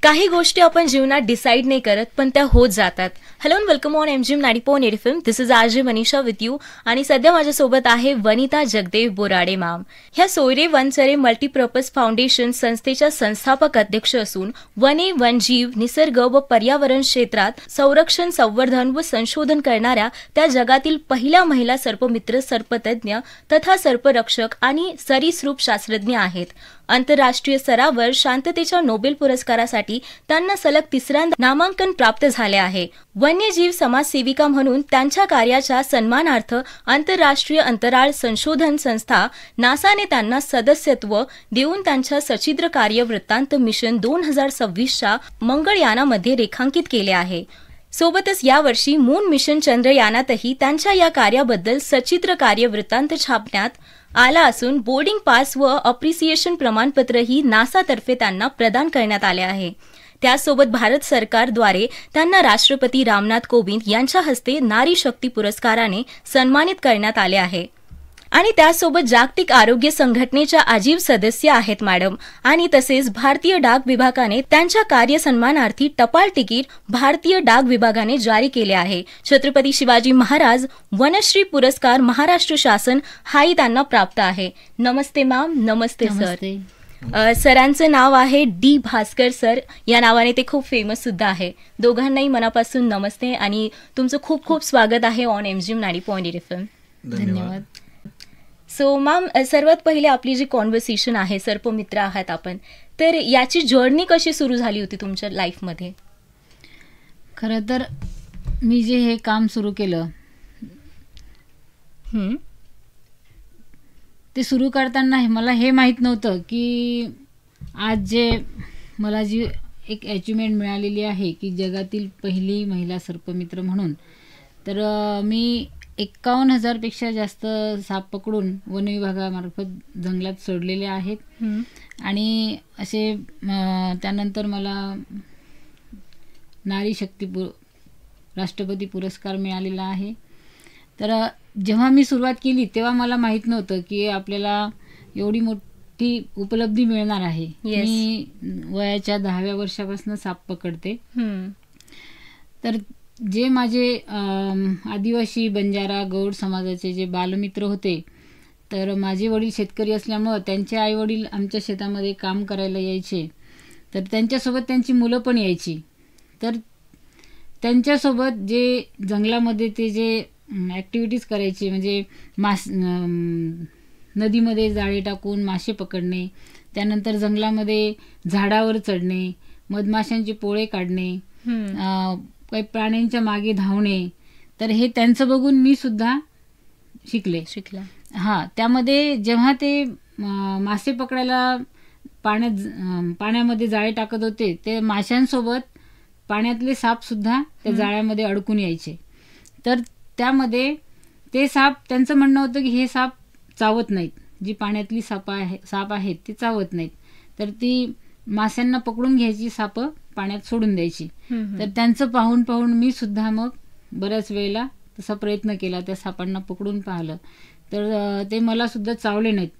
काही गोष्टी आपण जीवनात डिसाईड नाही करत पण त्या होत जातात. Hello and welcome on MGM 90.8 FM. This is RJ Manisha with you. आणि सध्या माझ्यासोबत आहे वनिता जगदेव बोराडे मॅम. ह्या सोयरे वनचरे मल्टीपर्पज फाउंडेशन संस्थेच्या संस्थापक अध्यक्ष असून वने, वनजीव, निसर्ग व पर्यावरण क्षेत्रात संरक्षण, संवर्धन व संशोधन करणाऱ्या त्या जगातील पहिल्या महिला सर्पमित्र, सर्पतज्ञ तथा सर्परक्षक आणि सरीसृप शास्त्रज्ञ आहेत. आंतरराष्ट्रीय स्तरावर शांततेच्या नोबेल पुरस्कारासाठी त्यांना सलग तिसऱ्यांदा नामांकन प्राप्त झाले आहे. वन्यजीव समाजसेविका म्हणून त्यांच्या कार्याच्या सन्मानार्थ आंतरराष्ट्रीय अंतराळ संशोधन संस्था नासाने त्यांना सदस्यत्व देऊन त्यांच्या सचिद्र कार्य वृत्तांत मिशन 2026च्या मंगळयानामध्ये रेखांकित केले आहे. सोबतच यावर्षी मून मिशन चंद्रयानातही त्यांच्या या कार्याबद्दल सचित्र कार्यवृत्तांत छापण्यात आला असून बोर्डिंग पास व अप्रिसिएशन प्रमाणपत्रही नासातर्फे त्यांना प्रदान करण्यात आले आहे. त्यासोबत भारत सरकारद्वारे त्यांना राष्ट्रपती रामनाथ कोविंद यांच्या हस्ते नारी शक्ती पुरस्काराने सन्मानित करण्यात आले आहे. आणि त्यासोबत जागतिक आरोग्य संघटनेच्या आजीव सदस्य आहेत मॅडम. आणि तसेच भारतीय डाक विभागाने त्यांच्या कार्य सन्मानार्थी टपाल तिकीट भारतीय डाक विभागाने जारी केले आहे. छत्रपती शिवाजी महाराज वनश्री पुरस्कार महाराष्ट्र शासन हाही त्यांना प्राप्त आहे. नमस्ते मॅम. नमस्ते सर. सरांचं नाव आहे डी भास्कर सर. या नावाने ते खूप फेमस सुद्धा आहे. दोघांनाही मनापासून नमस्ते आणि तुमचं खूप खूप स्वागत आहे ऑन MGM 90.8 FM. धन्यवाद. सो मॅम, सर्वात पहिले आपली जी कॉन्व्हर्सेशन आहे, सर्पमित्र आहात आपण, तर याची जर्नी कशी सुरू झाली होती तुमच्या लाईफमध्ये? खरं तर मी जे हे काम सुरू केलं ते सुरू करताना मला हे माहीत नव्हतं की आज जे मला जी एक अचिव्हमेंट मिळालेली आहे की जगातील पहिली महिला सर्पमित्र म्हणून, तर मी 51,000 पेक्षा जास्त साप पकडून वन विभागामार्फत जंगलात सोडलेले आहेत. आणि असे त्यानंतर मला नारी शक्ती राष्ट्रपती पुरस्कार मिळालेला आहे. तर जेव्हा मी सुरुवात केली तेव्हा मला माहीत नव्हतं की आपल्याला एवढी मोठी उपलब्धी मिळणार आहे. मी वयाच्या 10व्या वर्षापासून साप पकडते. तर जे माझे आदिवासी, बंजारा, गौड समाजाचे जे बालमित्र होते, तर माझे वडील शेतकरी असल्यामुळं त्यांचे आईवडील आमच्या शेतामध्ये काम करायला यायचे. तर त्यांच्यासोबत त्यांची मुलं पण यायची. तर त्यांच्यासोबत जे जंगलामध्ये ते जे ॲक्टिव्हिटीज करायचे, म्हणजे नदीमध्ये जाळे टाकून मासे पकडणे, त्यानंतर जंगलामध्ये झाडावर चढणे, मधमाशांचे पोळे काढणे, काही प्राण्यांच्या मागे धावणे, तर हे त्यांचं बघून मी सुद्धा शिकला. त्यामध्ये जेव्हा ते मासे पकडायला पाण्यामध्ये जाळे टाकत होते, ते माशांसोबत पाण्यातले साप सुद्धा त्या जाळ्यामध्ये अडकून यायचे. तर त्यामध्ये ते साप, त्यांचं म्हणणं होतं की हे साप चावत नाहीत, जी पाण्यातली साप आहेत ती चावत नाहीत. तर ती माशांना पकडून घ्यायची, साप पाण्यात सोडून द्यायची. तर त्यांचं पाहून पाहून मी सुद्धा मग बऱ्याच वेळेला तसा प्रयत्न केला, त्या सापांना पकडून पाहिलं, तर ते मला सुद्धा चावले नाहीत.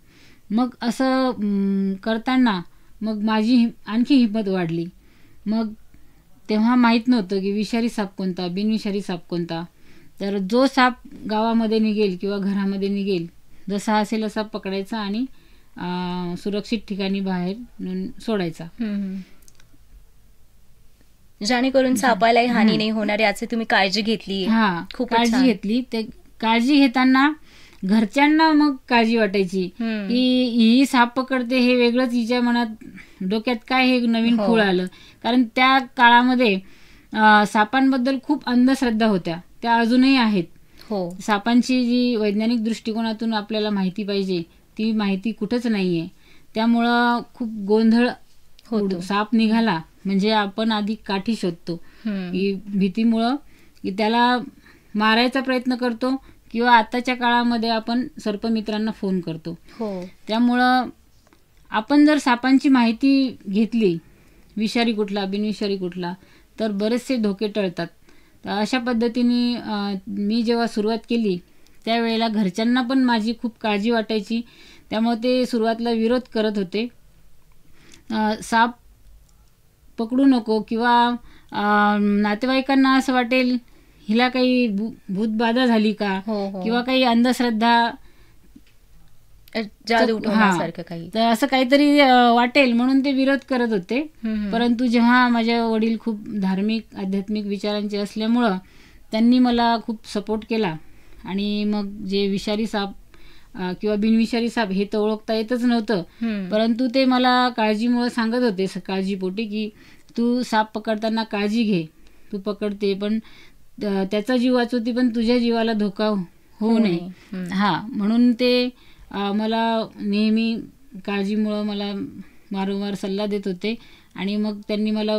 मग असं करताना मग माझी आणखी हिंमत वाढली. मग तेव्हा माहीत नव्हतं की विषारी साप कोणता, बिनविषारी साप कोणता. तर जो साप गावामध्ये निघेल किंवा घरामध्ये निघेल, जसा असेल असा पकडायचा आणि सुरक्षित ठिकाणी बाहेर नेऊन सोडायचा, जेणेकरून सापालाही हानी नाही होणार याची तुम्ही काळजी घेतली. खूप काळजी घेतली. ते काळजी घेताना घरच्यांना मग काळजी वाटायची की ही साप पकडते, हे वेगळंच हिच्या मनात, डोक्यात काय हे नवीन खूळ आलं. कारण त्या काळामध्ये सापांबद्दल खूप अंधश्रद्धा होत्या, त्या अजूनही आहेत. सापांची जी वैज्ञानिक दृष्टिकोनातून आपल्याला माहिती पाहिजे ती माहिती कुठंच नाहीये. त्यामुळं खूप गोंधळ. साप निघाला म्हणजे आपण आधी काठी शोधतो, की भीतीमुळं की त्याला मारायचा प्रयत्न करतो, किंवा आताच्या काळामध्ये आपण सर्पमित्रांना फोन करतो. त्यामुळं आपण जर सापांची माहिती घेतली, विषारी कुठला, बिनविषारी कुठला, तर बरेचसे धोके टळतात. तर अशा पद्धतीने मी जेव्हा सुरुवात केली त्यावेळेला घरच्यांना पण माझी खूप काळजी वाटायची. त्यामुळे ते सुरुवातीला विरोध करत होते. साप पकडू नको, किंवा नातेवाईकांना असं वाटेल हिला काही भूतबाधा झाली का, किंवा काही अंधश्रद्धा, जादू उठवण्यासारखं काही, तर असं काहीतरी वाटेल म्हणून ते विरोध करत होते. परंतु जेव्हा माझे वडील खूप धार्मिक आध्यात्मिक विचारांचे असल्यामुळं त्यांनी मला खूप सपोर्ट केला. आणि मग जे विषारी साप किंवा बिनविषारी साप हे तर ओळखता येतच नव्हतं, परंतु ते मला काळजीमुळे सांगत होते, काळजीपोटी, की तू साप पकडताना काळजी घे, तू पकडते पण त्याचा जीव वाचवते पण तुझ्या जीवाला धोका होऊ नये. म्हणून ते मला नेहमी काळजीमुळं मला वारंवार सल्ला देत होते. आणि मग त्यांनी मला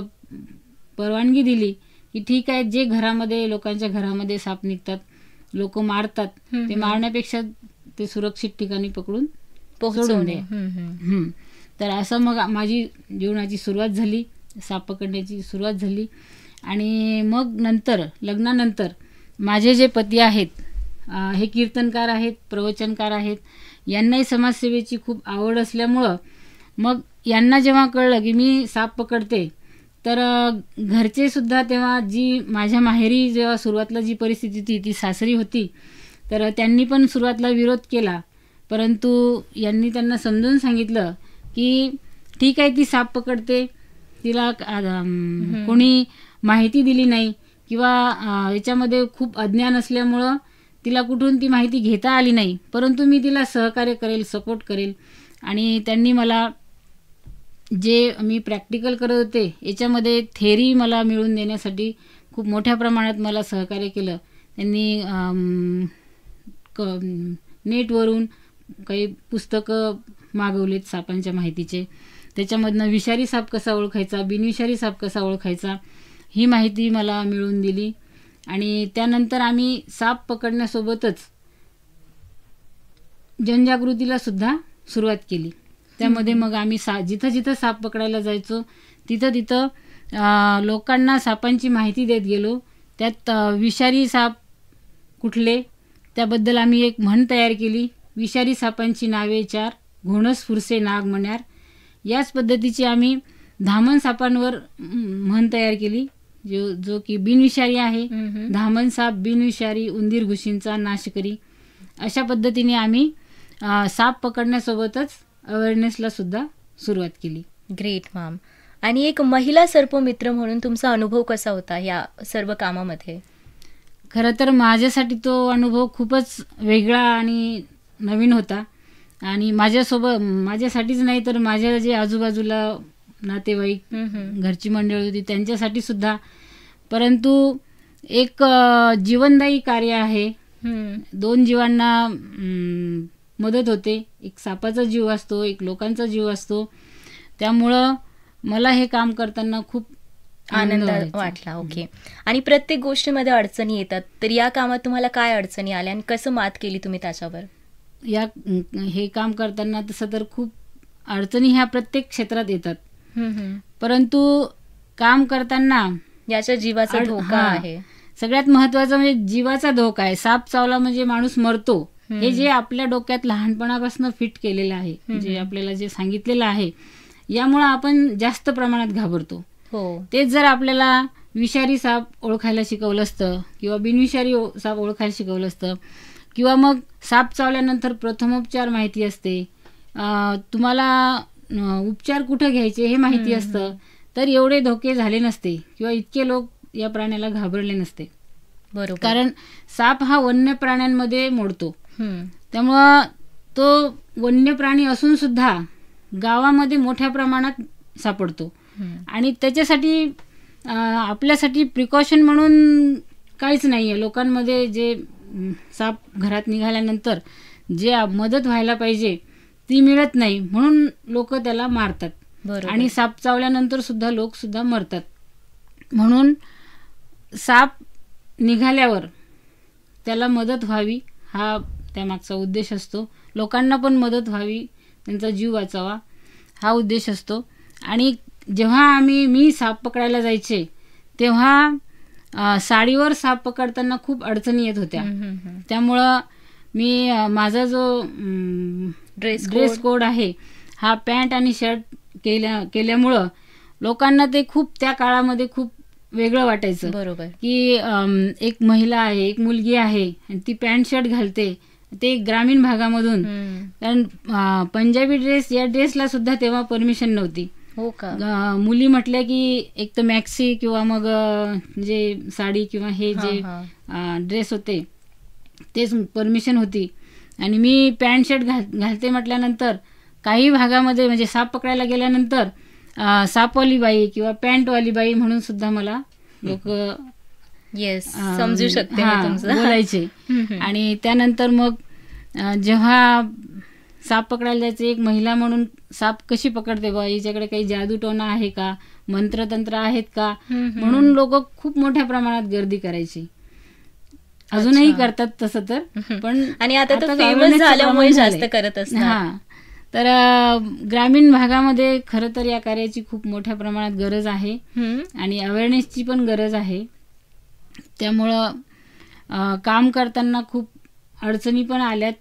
परवानगी दिली की ठीक आहे, जे घरामध्ये लोकांच्या घरामध्ये साप निघतात, लोक मारतात, ते मारण्यापेक्षा ते सुरक्षित ठिकाणी पकडून सोडून दे. तर असं मग माझी जीवनाची सुरुवात झाली, साप पकडण्याची सुरुवात झाली. आणि मग नंतर लग्नानंतर माझे जे पती आहेत हे कीर्तनकार आहेत, प्रवचनकार आहेत. यांनाही समाजसेवेची खूप आवड असल्यामुळं मग यांना जेव्हा कळलं की मी साप पकडते, तर घरचे सुद्धा तेव्हा जी माझ्या माहेरी जेव्हा सुरुवातला जी परिस्थिती होती ती सासरी होती, तर त्यांनी पण सुरुवातला विरोध केला. परंतु यांनी त्यांना समजून सांगितलं की ठीक आहे, ती साप पकडते, तिला कोणी माहिती दिली नाही किंवा याच्यामध्ये खूप अज्ञान असल्यामुळं तिला कुठून ती माहिती घेता आली नाही, परंतु मी तिला सहकार्य करेल, सपोर्ट करेल. आणि त्यांनी मला जे मी प्रॅक्टिकल करत होते याच्यामध्ये थेरी मला मिळवून देण्यासाठी खूप मोठ्या प्रमाणात मला सहकार्य केलं. त्यांनी नेटवरून काही पुस्तकं मागवलेत सापांच्या माहितीचे, त्याच्यामधनं विषारी साप कसा ओळखायचा, बिनविषारी साप कसा ओळखायचा ही माहिती मला मिळवून दिली. आणि त्यानंतर आम्ही साप पकडण्यासोबतच जनजागृतीला सुद्धा सुरुवात केली. त्यामध्ये मग आम्ही जिथं जिथं साप पकडायला जायचो तिथं तिथं लोकांना सापांची माहिती देत गेलो. त्यात विषारी साप कुठले त्याबद्दल आम्ही एक म्हण तयार केली, विषारी सापांची नावे 4, घोणस फुरसे नाग मण्यार. याच पद्धतीची आम्ही धामण सापांवर म्हण तयार केली, जो की बिनविषारी आहे. धामण साप बिनविषारी, उंदीर घुशींचा नाश करी. अशा पद्धतीने आम्ही साप पकडण्यासोबतच अवेअरनेसला सुद्धा सुरुवात केली. Great ma'am. आणि एक महिला सर्पमित्र म्हणून तुमचा अनुभव कसा होता या सर्व कामामध्ये? खरं तर माझ्यासाठी तो अनुभव खूपच वेगळा आणि नवीन होता. आणि माझ्यासाठीच नाही तर माझ्या जे आजूबाजूला नातेवाईक घरची मंडळी होती त्यांच्यासाठी सुद्धा. परंतु एक जीवनदायी कार्य आहे. 2 जीवांना मदत होते. एक सापाचा जीव असतो, एक लोकांचा जीव असतो. त्यामुळं मला हे काम करताना खूप आनंद वाटला. ओके. आणि प्रत्येक गोष्टीमध्ये अडचणी येतात, तर या कामात तुम्हाला काय अडचणी आल्या आणि कसं मात केली तुम्ही त्याच्यावर? हे काम करताना तसं तर खूप अडचणी ह्या प्रत्येक क्षेत्रात येतात, परंतु काम करताना याच्या जीवाचा धोका आहे. सगळ्यात महत्वाचं म्हणजे जीवाचा धोका आहे. साप चावला म्हणजे माणूस मरतो, हे जे आपल्या डोक्यात लहानपणापासून फिट केलेलं आहे, जे आपल्याला जे सांगितलेलं आहे, यामुळे आपण जास्त प्रमाणात घाबरतो. तेच जर आपल्याला विषारी साप ओळखायला शिकवलं असतं किंवा बिनविषारी साप ओळखायला शिकवलं असतं, किंवा मग साप चावल्यानंतर प्रथमोपचार माहिती असते, तुम्हाला उपचार कुठं घ्यायचे हे माहिती असतं, तर एवढे धोके झाले नसते किंवा इतके लोक या प्राण्याला घाबरले नसते. बरोबर. कारण साप हा वन्य प्राण्यांमध्ये मोडतो. त्यामुळं तो वन्य प्राणी असून सुद्धा गावामध्ये मोठ्या प्रमाणात सापडतो. आणि त्याच्यासाठी आपल्यासाठी प्रिकॉशन म्हणून काहीच नाही आहे. लोकांमध्ये जे साप घरात निघाल्यानंतर जे मदत व्हायला पाहिजे ती मिळत नाही, म्हणून लोक त्याला मारतात. आणि साप चावल्यानंतर सुद्धा लोक सुद्धा मरतात. म्हणून साप निघाल्यावर त्याला मदत व्हावी हा त्यामागचा उद्देश असतो. लोकांना पण मदत व्हावी, त्यांचा जीव वाचावा हा उद्देश असतो. आणि जेव्हा मी साप पकडायला जायचे तेव्हा साडीवर साप पकडताना खूप अडचणी येत होत्या. त्यामुळं मी माझा जो ड्रेस कोड आहे हा पॅन्ट आणि शर्ट केल्यामुळं लोकांना ते खूप त्या काळामध्ये खूप वेगळं वाटायचं. बरोबर. की एक महिला आहे, एक मुलगी आहे आणि ती पॅन्ट शर्ट घालते, ते ग्रामीण भागामधून. कारण पंजाबी ड्रेस या ड्रेसला सुद्धा तेव्हा परमिशन नव्हती. हो का. मुली म्हटल्या की एक तर मॅक्सी किंवा मग जे साडी किंवा हे जे ड्रेस होते तेच परमिशन होती. आणि मी पॅन्ट शर्ट घालते म्हटल्यानंतर काही भागामध्ये म्हणजे साप पकडायला गेल्यानंतर सापवाली बाई किंवा पॅन्टवाली बाई म्हणून सुद्धा मला लोक समजू शकते बोलायचे. आणि त्यानंतर मग जेव्हा साप पकडायला जायचे, एक महिला म्हणून साप कशी पकडते बा, हिच्याकडे काही जादूटोना आहे का, मंत्रतंत्र आहेत का, म्हणून लोक खूप मोठ्या प्रमाणात गर्दी करायची. अजूनही करतात तसं तर, पण आणि आता फेमस झाल्यामुळे जास्त करत असतात. तर ग्रामीण भागामध्ये खरं तर या कार्याची खूप मोठ्या प्रमाणात गरज आहे आणि अवेअरनेसची पण गरज आहे. त्यामुळं काम करताना खूप अडचणी पण आल्यात.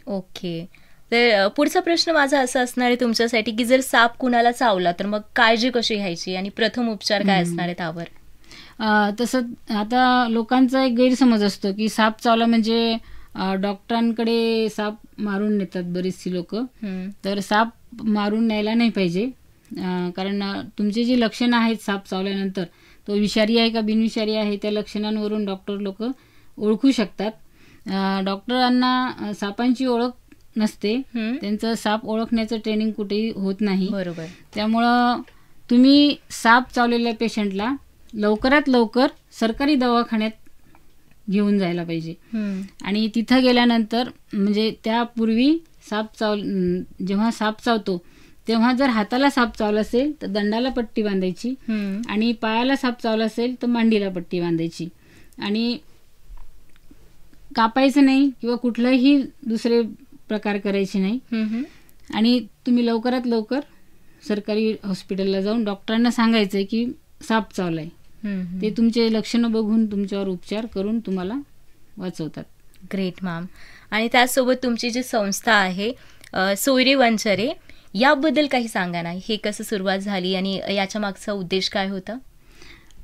ओके. तर पुढचा प्रश्न माझा असा असणार आहे तुमच्यासाठी की जर साप कुणाला चावला तर मग काळजी कशी घ्यायची आणि प्रथम उपचार काय असणार आहे त्यावर? तसं आता लोकांचा एक गैरसमज असतो की साप चावला म्हणजे डॉक्टरांकडे साप मारून नेतात बरीचशी लोक. तर साप मारून न्यायला नाही पाहिजे. कारण तुमचे जे लक्षणं आहेत साप चावल्यानंतर, तो विषारी आहे का बिनविषारी आहे, त्या लक्षणांवरून डॉक्टर लोक ओळखू शकतात. डॉक्टरांना सापांची ओळख नसते, त्यांचं साप ओळखण्याचं ट्रेनिंग कुठेही होत नाही. बरोबर. त्यामुळं तुम्ही साप चावलेल्या पेशंटला लवकरात लवकर सरकारी दवाखान्यात घेऊन जायला पाहिजे. आणि तिथं गेल्यानंतर म्हणजे त्यापूर्वी जेव्हा साप चावतो तेव्हा जर हाताला साप चावला असेल तर दंडाला पट्टी बांधायची आणि पायाला साप चावला असेल तर मांडीला पट्टी बांधायची आणि कापायचं नाही किंवा कुठलाही दुसरे प्रकार करायचे नाही. आणि तुम्ही लवकरात लवकर सरकारी हॉस्पिटलला जाऊन डॉक्टरांना सांगायचंय की साप चावलाय. ते तुमचे लक्षणं बघून तुमच्यावर उपचार करून तुम्हाला वाचवतात. Great ma'am. आणि त्याचसोबत तुमची जी संस्था आहे सोयरे वनचरे, याबद्दल काही सांगा ना. हे कसं सुरुवात झाली आणि याच्या मागचा उद्देश काय होता?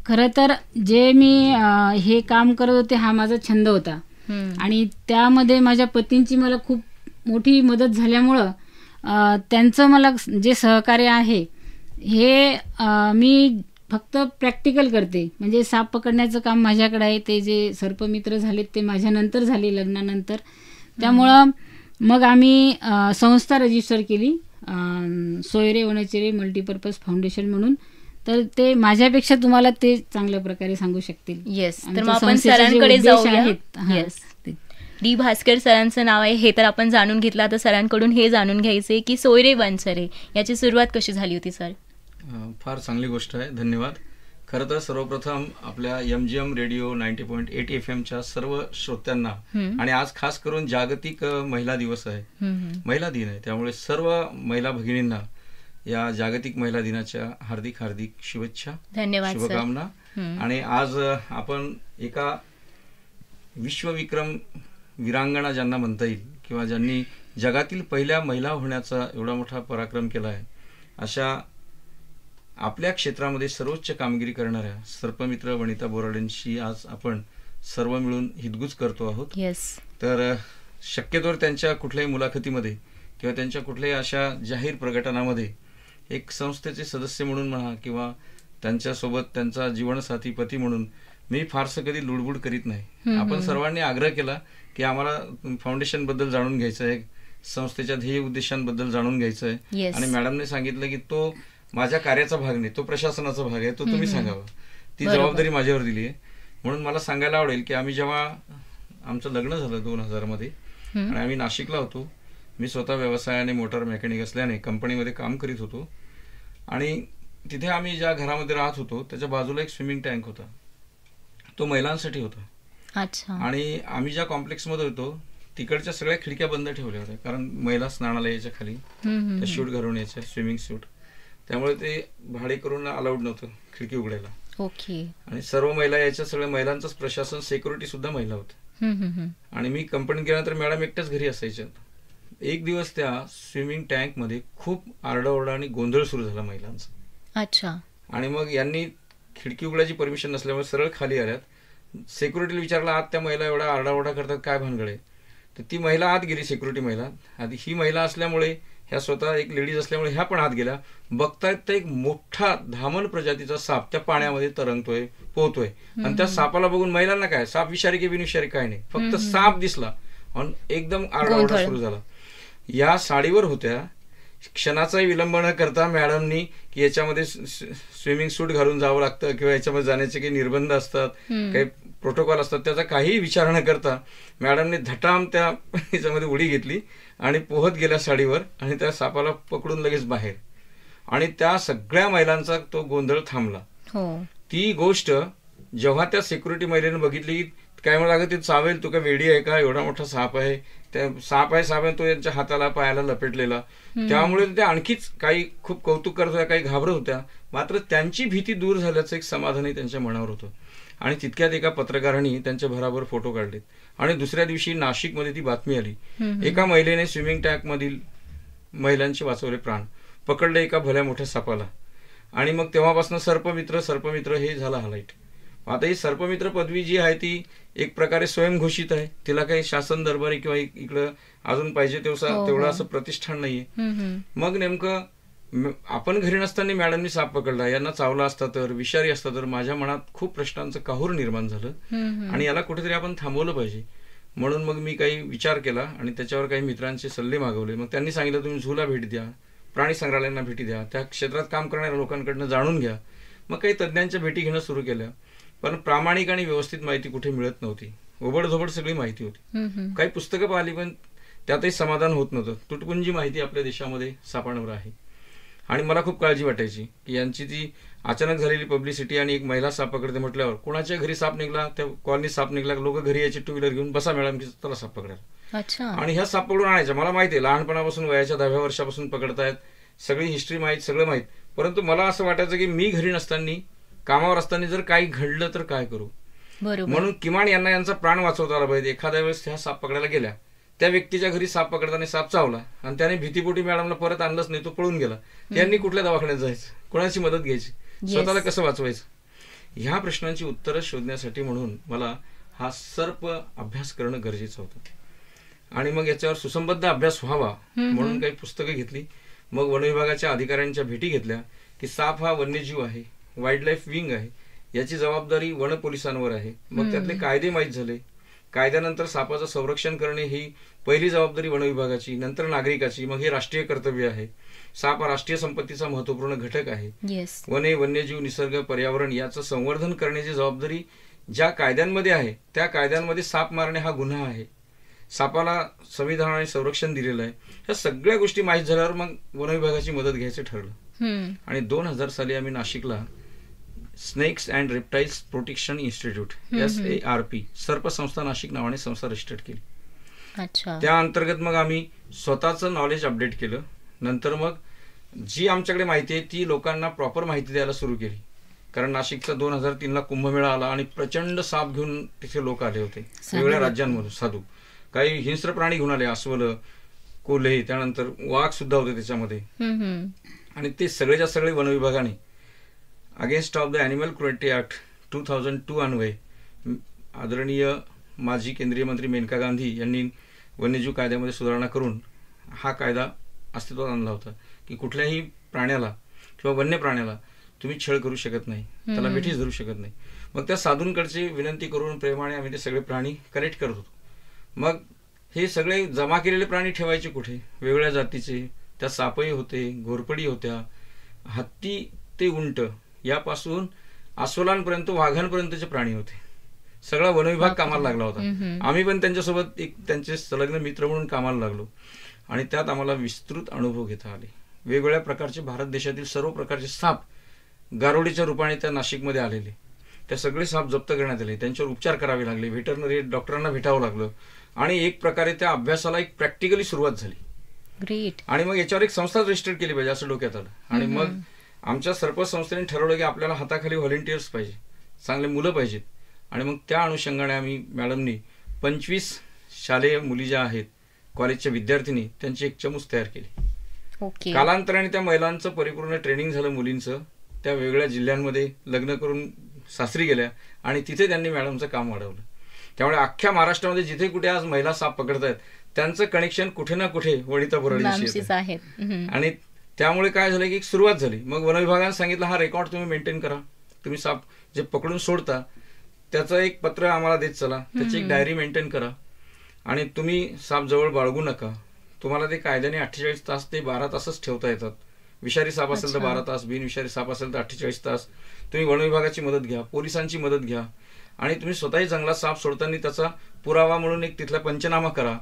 खरं तर जे मी हे काम करत होते हा माझा छंद होता आणि त्यामध्ये माझ्या पतींची मला खूप मोठी मदत झाल्यामुळं त्यांचं मला जे सहकार्य आहे हे मी फक्त प्रॅक्टिकल करते. म्हणजे साप पकडण्याचं काम माझ्याकडे आहे. ते जे सर्पमित्र झालेत ते माझ्यानंतर झाले लग्नानंतर. त्यामुळं मग आम्ही संस्था रजिस्टर केली सोयरे वनचरे मल्टीपर्पज फाउंडेशन म्हणून. तर ते माझ्यापेक्षा तुम्हाला ते चांगल्या प्रकारे सांगू शकतील. येस. तर मग आपण सरांकडे जाऊया. येस. डी भास्कर सरांचं नाव आहे हे तर आपण जाणून घेतलं. आता सरांकडून हे जाणून घ्यायचे की सोयरे वनचरे याची सुरुवात कशी झाली होती सर? फार चांगली गोष्ट आहे, धन्यवाद. खरं तर सर्वप्रथम आपल्या MGM रेडिओ 90.8 FMच्या सर्व श्रोत्यांना आणि आज खास करून जागतिक महिला दिवस आहे, महिला दिन आहे, त्यामुळे सर्व महिला भगिनींना या जागतिक महिला दिनाच्या हार्दिक हार्दिक शुभेच्छा, धन्यवाद, शुभकामना. आणि आज आपण एका विश्वविक्रम वीरांगणा ज्यांना म्हणता येईल किंवा ज्यांनी जगातील पहिल्या महिला होण्याचा एवढा मोठा पराक्रम केला आहे अशा आपल्या क्षेत्रामध्ये सर्वोच्च कामगिरी करणाऱ्या सर्पमित्र वनिता बोराडेंशी आज आपण सर्व मिळून हितगुज करतो आहोत. तर शक्यतोवर त्यांच्या कुठल्याही मुलाखतीमध्ये किंवा त्यांच्या कुठल्याही अशा जाहीर प्रकटनामध्ये एक संस्थेचे सदस्य म्हणून म्हणा किंवा त्यांच्यासोबत त्यांचा जीवनसाथी पती म्हणून मी फारसं कधी लुडबुड करीत नाही. आपण सर्वांनी आग्रह केला की आम्हाला फाउंडेशन बद्दल जाणून घ्यायचं आहे, संस्थेच्या ध्येय उद्देशांबद्दल जाणून घ्यायचं आहे. आणि मॅडमने सांगितलं की तो माझ्या कार्याचा भाग नाही, तो प्रशासनाचा भाग आहे, तो तुम्ही सांगावा. ती जबाबदारी माझ्यावर दिली आहे. म्हणून मला सांगायला आवडेल की आम्ही जेव्हा आमचं लग्न झालं 2000 मध्ये आणि आम्ही नाशिकला होतो. मी स्वतः व्यवसायाने मोटार मेकॅनिक असल्याने कंपनीमध्ये काम करीत होतो आणि तिथे आम्ही ज्या घरामध्ये राहत होतो त्याच्या बाजूला एक स्विमिंग टँक होता, तो महिलांसाठी होता. आणि आम्ही ज्या कॉम्प्लेक्समध्ये होतो तिकडच्या सगळ्या खिडक्या बंद ठेवल्या होत्या, कारण महिला स्नानाला यायच्या खाली त्या शूट घालून यायच्या, स्विमिंग सूट, त्यामुळे ते भाडे करून अलाउड नव्हतं खिडकी उघडायला. आणि सर्व महिला यायच्या, सगळ्या महिलांचंच प्रशासन, सिक्युरिटी सुद्धा महिला होतं. आणि मी कंपनीत गेल्यानंतर मॅडम एकट्याच घरी असायच्या, एक दिवस त्या स्विमिंग टँकमध्ये खूप आरडाओरडा आणि गोंधळ सुरू झाला महिलांचा. अच्छा. आणि मग यांनी खिडकी उघडायची परमिशन नसल्यामुळे सरळ खाली आल्यात. सिक्युरिटीला विचारलं, आत त्या महिला एवढा आरडाओरडा करतात, काय भानगड आहे? तर ती महिला आत गेली, सिक्युरिटी महिला. आधी ही महिला असल्यामुळे, ह्या स्वतः एक लेडीज असल्यामुळे ह्या पण आत गेल्या. बघतायत तर एक मोठा धामण प्रजातीचा साप त्या पाण्यामध्ये तरंगतोय, पोहतोय. आणि त्या सापाला बघून महिलांना काय, साप विषारी की बिनविषारी काय नाही, फक्त साप दिसला आणि एकदम आरडाओरडा सुरू झाला. या साडीवर होत्या. क्षणाचाही विलंब न करता मॅडमनी की याच्यामध्ये स्विमिंग सूट घालून जावं लागतं किंवा याच्यामध्ये जाण्याचे काही निर्बंध असतात, काही प्रोटोकॉल असतात, त्याचा काहीही विचार न करता मॅडमने धटाम त्या याच्यामध्ये उडी घेतली आणि पोहत गेल्या साडीवर आणि त्या सापाला पकडून लगेच बाहेर. आणि त्या सगळ्या महिलांचा तो गोंधळ थांबला. ती गोष्ट जेव्हा त्या सिक्युरिटी महिलेने बघितली, काय मला लागत, ती चावेल, तू काय वेडी आहे का, एवढा मोठा साप आहे, त्या साप आहे तो यांच्या हाताला पायाला लपेटलेला. त्यामुळे त्या आणखीच काही खूप कौतुक करत होत्या, काही घाबरत होत्या. मात्र त्यांची भीती दूर झाल्याचं एक समाधानही त्यांच्या मनावर होतं. आणि तितक्यात एका पत्रकारांनी त्यांच्या भराभर फोटो काढलेत. आणि दुसऱ्या दिवशी नाशिकमध्ये ती बातमी आली, एका महिलेने स्विमिंग टँक मधील महिलांचे वाचवले प्राण, पकडले एका भल्या मोठ्या सापाला. आणि मग तेव्हापासून सर्पमित्र हे झालं हायलाईट. आता ही सर्पमित्र पदवी जी आहे ती एक प्रकारे स्वयंघोषित आहे. तिला काही शासन दरबारी किंवा इकडं अजून पाहिजे तेवढं असं प्रतिष्ठान नाहीये. मग नेमकं आपण घरी नसताना मॅडमनी साप पकडला, यांना चावला असता तर, विषारी असता तर, माझ्या मनात खूप प्रश्नांचं काहूर निर्माण झालं. आणि याला कुठेतरी आपण थांबवलं पाहिजे. म्हणून मग मी काही विचार केला आणि त्याच्यावर काही मित्रांचे सल्ले मागवले. मग त्यांनी सांगितलं, तुम्ही झूला भेट द्या, प्राणी संग्रहालयांना भेटी द्या, त्या क्षेत्रात काम करणाऱ्या लोकांकडनं जाणून घ्या. मग काही तज्ज्ञांच्या भेटी घेणं सुरू केल्या. पण प्रामाणिक आणि व्यवस्थित माहिती कुठे मिळत नव्हती. ओबडधोबड सगळी माहिती होती. काही पुस्तकं पाहिली पण त्यातही समाधान होत नव्हतं. तुटपुंजी माहिती आपल्या देशामध्ये सापडणार आहे. आणि मला खूप काळजी वाटायची की यांची ती अचानक झालेली पब्लिसिटी आणि एक महिला साप पकडते म्हटल्यावर, कोणाच्या घरी साप निघला, त्या कॉलनीत साप निघला, लोक घरी यायची टू व्हीलर घेऊन, बसा मॅडम की त्याला साप पकडायला. आणि ह्या साप पकडून आणायच्या. मला माहिती आहे, लहानपणापासून वयाच्या 10व्या वर्षापासून पकडतायत, सगळी हिस्ट्री माहीत, सगळं माहीत. परंतु मला असं वाटायचं की मी घरी नसताना, कामावर असताना जर काही घडलं तर काय करू. म्हणून किमान यांना यांचा प्राण वाचवता आला पाहिजे. एखाद्या वेळेस ह्या साप पकडायला गेल्या, त्या व्यक्तीच्या घरी साप पकडताना साप चावला आणि त्याने भीतीपोटी मॅडमला परत आणलंच नाही, तो पळून गेला, त्यांनी कुठल्या दवाखान्यात जायचं, कोणाची मदत घ्यायची, स्वतःला कसं वाचवायचं, ह्या प्रश्नांची उत्तरं शोधण्यासाठी म्हणून मला हा सर्प अभ्यास करणं गरजेचं होतं. आणि मग याच्यावर सुसंबद्ध अभ्यास व्हावा म्हणून काही पुस्तकं घेतली. मग वन विभागाच्या अधिकाऱ्यांच्या भेटी घेतल्या की साप हा वन्यजीव आहे, वाईल्ड लाईफ विंग आहे, याची जबाबदारी वन पोलिसांवर आहे. मग त्यातले कायदे माहीत झाले. कायद्यानंतर सापाचं संरक्षण करणे ही पहिली जबाबदारी वन विभागाची, नंतर नागरिकाची, मग हे राष्ट्रीय कर्तव्य आहे. साप हा राष्ट्रीय संपत्तीचा महत्वपूर्ण घटक आहे. वने, वन्यजीव, निसर्ग, पर्यावरण याचं संवर्धन करण्याची जबाबदारी ज्या कायद्यांमध्ये आहे त्या कायद्यांमध्ये साप मारणे हा गुन्हा आहे. सापाला संविधानाने संरक्षण दिलेलं आहे. ह्या सगळ्या गोष्टी माहीत झाल्यावर मग वन विभागाची मदत घ्यायचं ठरलं. आणि 2000 साली आम्ही नाशिकला snakes and reptiles protection institute SARP सर्प संस्था नाशिक नावाने संस्था रजिस्टर्ड केली. त्या अंतर्गत मग आम्ही स्वतःचं नॉलेज अपडेट केलं. नंतर मग जी आमच्याकडे माहिती आहे ती लोकांना प्रॉपर माहिती द्यायला सुरू केली. कारण नाशिकचा 2003ला कुंभमेळा आला आणि प्रचंड साप घेऊन तिथे लोक आले होते, वेगवेगळ्या राज्यांमधून साधू. काही हिंस्र प्राणी घेऊन आले, अस्वल, कोल्हे, त्यानंतर वाघ सुद्धा होते त्याच्यामध्ये. आणि ते सगळेच्या सगळे वन विभागाने against of the animal cruelty act 2002 अन्वये आदरणीय माजी केंद्रीय मंत्री मेनका गांधी यांनी वन्यजीव कायद्यामध्ये सुधारणा करून हा कायदा अस्तित्वात आणला होता की कुठल्याही प्राण्याला किंवा वन्य प्राण्याला तुम्ही छळ करू शकत नाही, त्याला मिठीच धरू शकत नाही. मग त्या साधूंकडची विनंती करून प्रेमाने आम्ही ते सगळे प्राणी कलेक्ट करत होतो. मग हे सगळे जमा केलेले प्राणी ठेवायचे कुठे, वेगवेगळ्या जातीचे. त्या सापही होते, घोरपडी होत्या, हत्ती ते उंट यापासून अस्वलांपर्यंत, वाघांपर्यंतचे प्राणी होते. सगळा वनविभाग कामाला लागला होता. आम्ही पण त्यांच्यासोबत एक त्यांचे संलग्न मित्र म्हणून कामाला लागलो. आणि त्यात आम्हाला विस्तृत अनुभव घेता आले. वेगवेगळ्या प्रकारचे भारत देशातील सर्व प्रकारचे साप गारोडीच्या रूपाने त्या नाशिकमध्ये आलेले, त्या सगळे साप जप्त करण्यात आले, त्यांच्यावर उपचार करावे लागले, व्हेटरनरी डॉक्टरांना भेटावं लागलं. आणि एक प्रकारे त्या अभ्यासाला एक प्रॅक्टिकली सुरुवात झाली. ग्रेट. आणि मग याच्यावर एक संस्था रजिस्टर केली पाहिजे असं डोक्यात आलं. आणि मग आमच्या सर्प संस्थेने ठरवलं की आपल्याला हाताखाली व्हॉलेंटियर्स पाहिजे, चांगले मुलं पाहिजेत. आणि मग त्या अनुषंगाने आम्ही मॅडमनी 25 शालेय मुली ज्या आहेत कॉलेजच्या विद्यार्थिनी त्यांची एक चमूच तयार केली. ओके. कालांतराने त्या महिलांचं परिपूर्ण ट्रेनिंग झालं, मुलींचं. त्या वेगळ्या जिल्ह्यांमध्ये लग्न करून सासरी गेल्या आणि तिथे त्यांनी मॅडमचं काम वाढवलं. त्यामुळे अख्ख्या महाराष्ट्रामध्ये जिथे कुठे आज महिला साप पकडतायत त्यांचं कनेक्शन कुठे ना कुठे वनिता बोराडेशी आहे. आणि त्यामुळे काय झालं की एक सुरुवात झाली. मग वनविभागाने सांगितलं हा रेकॉर्ड तुम्ही मेंटेन करा, तुम्ही साप जे पकडून सोडता त्याचं एक पत्र आम्हाला देत चला, त्याची एक डायरी मेंटेन करा आणि तुम्ही साप जवळ बाळगू नका. तुम्हाला ते कायद्याने 48 तास ते 12 तासच ठेवता येतात. विषारी साप असेल तर 12 तास, बिनविषारी साप असेल तर 48 तास. तुम्ही वनविभागाची मदत घ्या, पोलिसांची मदत घ्या आणि तुम्ही स्वतःही जंगलात साप सोडताना त्याचा पुरावा म्हणून एक तिथला पंचनामा करा.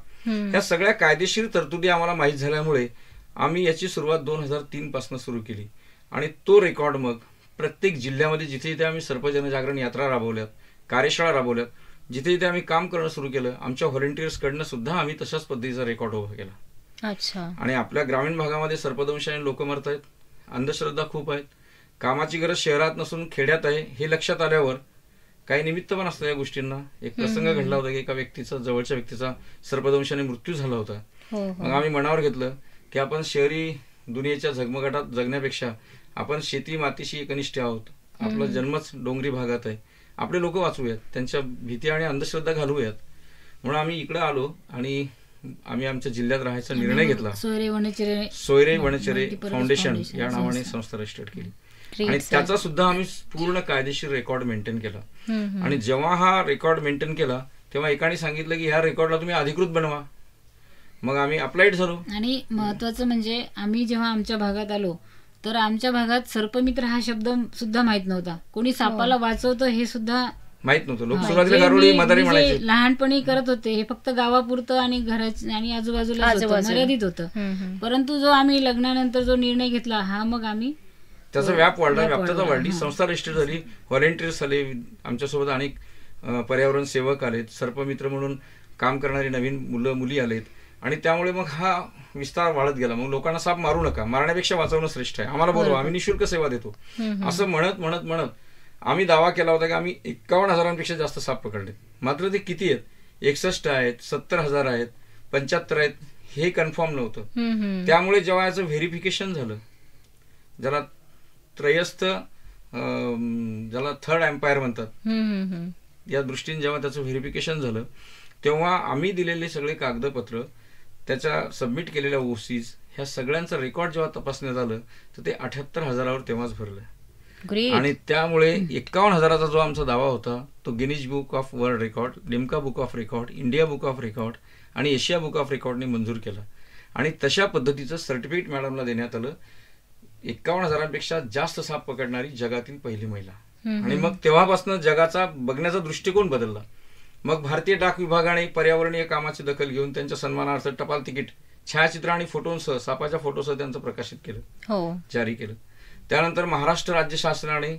या सगळ्या कायदेशीर तरतुदी आम्हाला माहीत झाल्यामुळे आम्ही याची सुरुवात 2003 पासून सुरू केली आणि तो रेकॉर्ड मग प्रत्येक जिल्ह्यामध्ये जिथे जिथे आम्ही सर्प जनजागरण यात्रा राबवल्यात, कार्यशाळा राबवल्यात, जिथे जिथे आम्ही काम करणं सुरू केलं, आमच्या व्हॉलंटियर्स कडनं सुद्धा आम्ही तशाच पद्धतीचा रेकॉर्ड उभा केला. अच्छा. आणि आपल्या ग्रामीण भागामध्ये सर्पदंशाने लोक मरत आहेत, अंधश्रद्धा खूप आहेत, कामाची गरज शहरात नसून खेड्यात आहे हे लक्षात आल्यावर काही निमित्त पण असतं या गोष्टींना. एक प्रसंग घडला होता की एका व्यक्तीचा, जवळच्या व्यक्तीचा सर्पदंशाने मृत्यू झाला होता. मग आम्ही मनावर घेतलं की आपण शहरी दुनियेच्या झगमगाटात जगण्यापेक्षा आपण शेती मातीशी एकनिष्ठ आहोत, आपला जन्मच डोंगरी भागात आहे, आपले लोक वाचवूयात, त्यांच्या भीती आणि अंधश्रद्धा घालवूयात. म्हणून आम्ही इकडे आलो आणि आम्ही आमच्या जिल्ह्यात राहायचा निर्णय घेतला. सोयरे वनचरे फाउंडेशन या नावाने संस्था रजिस्टर्ड केली आणि त्याचा सुद्धा आम्ही पूर्ण कायदेशीर रेकॉर्ड मेंटेन केला. आणि जेव्हा हा रेकॉर्ड मेंटेन केला तेव्हा एकाने सांगितलं की ह्या रेकॉर्डला तुम्ही अधिकृत बनवा. मग आम्ही अप्लाइड झालो. आणि महत्वाचं म्हणजे आम्ही जेव्हा आमच्या भागात आलो तर आमच्या भागात सर्पमित्र हा शब्द सुद्धा माहित नव्हता. कोणी सापाला वाचवतं हे सुद्धा माहित नव्हतं. लोक सुरुवातीला गारुडी मदारी म्हणायचे. लहानपणी करत होते हे फक्त गावापुरतं आणि घराच्या आणि आजूबाजूला मर्यादित होतं. परंतु जो आम्ही लग्नानंतर जो निर्णय घेतला हा मग आम्ही त्याचा व्याप वाढला, व्याप्तता वाढली, संस्था रजिस्टर झाली, व्हॉलंटियर्स आले, आमच्यासोबत अनेक पर्यावरण सेवक आलेत, सर्पमित्र म्हणून काम करणारी नवीन मुलं मुली आलेत आणि त्यामुळे मग हा विस्तार वाढत गेला. मग लोकांना साप मारू नका, मारण्यापेक्षा वाचवणं श्रेष्ठ आहे, आम्हाला बोलवा, आम्ही निःशुल्क सेवा देतो, असं म्हणत म्हणत म्हणत आम्ही दावा केला होता की आम्ही 51,000पेक्षा जास्त साप पकडले. मात्र ते किती आहेत, 61 आहेत, 70,000 आहेत, 75 आहेत हे कन्फर्म नव्हतं. त्यामुळे जेव्हा याचं व्हेरिफिकेशन झालं, ज्याला त्रयस्थ ज्याला थर्ड एम्पायर म्हणतात, या दृष्टीने जेव्हा त्याचं व्हेरिफिकेशन झालं तेव्हा आम्ही दिलेले सगळे कागदपत्र, त्याच्या सबमिट केलेल्या ओसीज, ह्या सगळ्यांचा रेकॉर्ड जेव्हा तपासण्यात आलं तर ते 78,000वर तेव्हाच भरलं. आणि त्यामुळे 51,000चा जो आमचा दावा होता तो Guinness book of world record, Limca book of record, India book of record आणि एशिया बुक ऑफ रेकॉर्डने मंजूर केला. आणि तशा पद्धतीचं सर्टिफिकेट मॅडमला देण्यात आलं. 51,000पेक्षा जास्त साप पकडणारी जगातील पहिली महिला. आणि मग तेव्हापासून जगाचा बघण्याचा दृष्टिकोन बदलला. मग भारतीय डाक विभागाने पर्यावरणीय कामाची दखल घेऊन त्यांच्या सन्मानार्थ टपाल तिकीट, छायाचित्र आणि फोटोंसह, सापाच्या फोटोसह त्यांचं प्रकाशित केलं, जारी केलं. त्यानंतर महाराष्ट्र राज्य शासनाने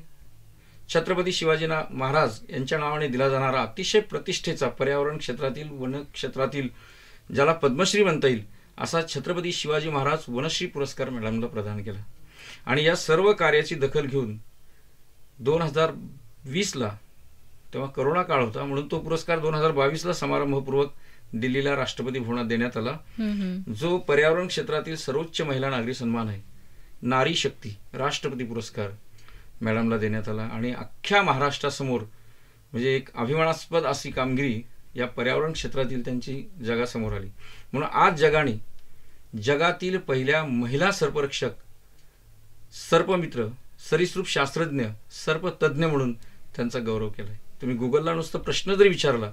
छत्रपती शिवाजी महाराज यांच्या नावाने दिला जाणारा अतिशय प्रतिष्ठेचा पर्यावरण क्षेत्रातील, वन क्षेत्रातील, ज्याला पद्मश्री म्हणता येईल असा छत्रपती शिवाजी महाराज वनश्री पुरस्कार मॅडमला प्रदान केला. आणि या सर्व कार्याची दखल घेऊन 2020ला, तेव्हा करोना काळ होता म्हणून तो पुरस्कार 2022ला समारंभपूर्वक दिल्लीला राष्ट्रपती भवनात देण्यात आला. जो पर्यावरण क्षेत्रातील सर्वोच्च महिला नागरी सन्मान आहे, नारी शक्ती राष्ट्रपती पुरस्कार मॅडमला देण्यात आला. आणि अख्ख्या महाराष्ट्रासमोर म्हणजे एक अभिमानास्पद अशी कामगिरी या पर्यावरण क्षेत्रातील त्यांची जगासमोर आली. म्हणून आज जगाने जगातील पहिल्या महिला सर्परक्षक, सर्पमित्र, सरीसृप शास्त्रज्ञ, सर्पतज्ञ म्हणून त्यांचा गौरव केलाय. तुम्ही गुगलला नुसतं प्रश्न जरी विचारला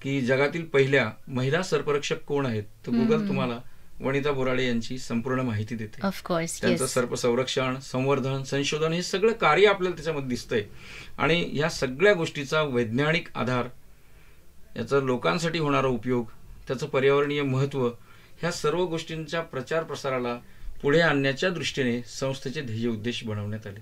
की जगातील पहिल्या महिला सर्परक्षक कोण आहेत तर गुगल तुम्हाला वनिता बोराडे यांची संपूर्ण माहिती देते. त्यांचं सर्प संरक्षण, संवर्धन, संशोधन हे सगळं कार्य आपल्याला त्याच्यामध्ये दिसतंय. आणि या सगळ्या गोष्टीचा वैज्ञानिक आधार, याचा लोकांसाठी होणारा उपयोग, त्याचं पर्यावरणीय महत्व, ह्या सर्व गोष्टींच्या प्रचार प्रसाराला पुढे आणण्याच्या दृष्टीने संस्थेचे ध्येय उद्देश बनवण्यात आले.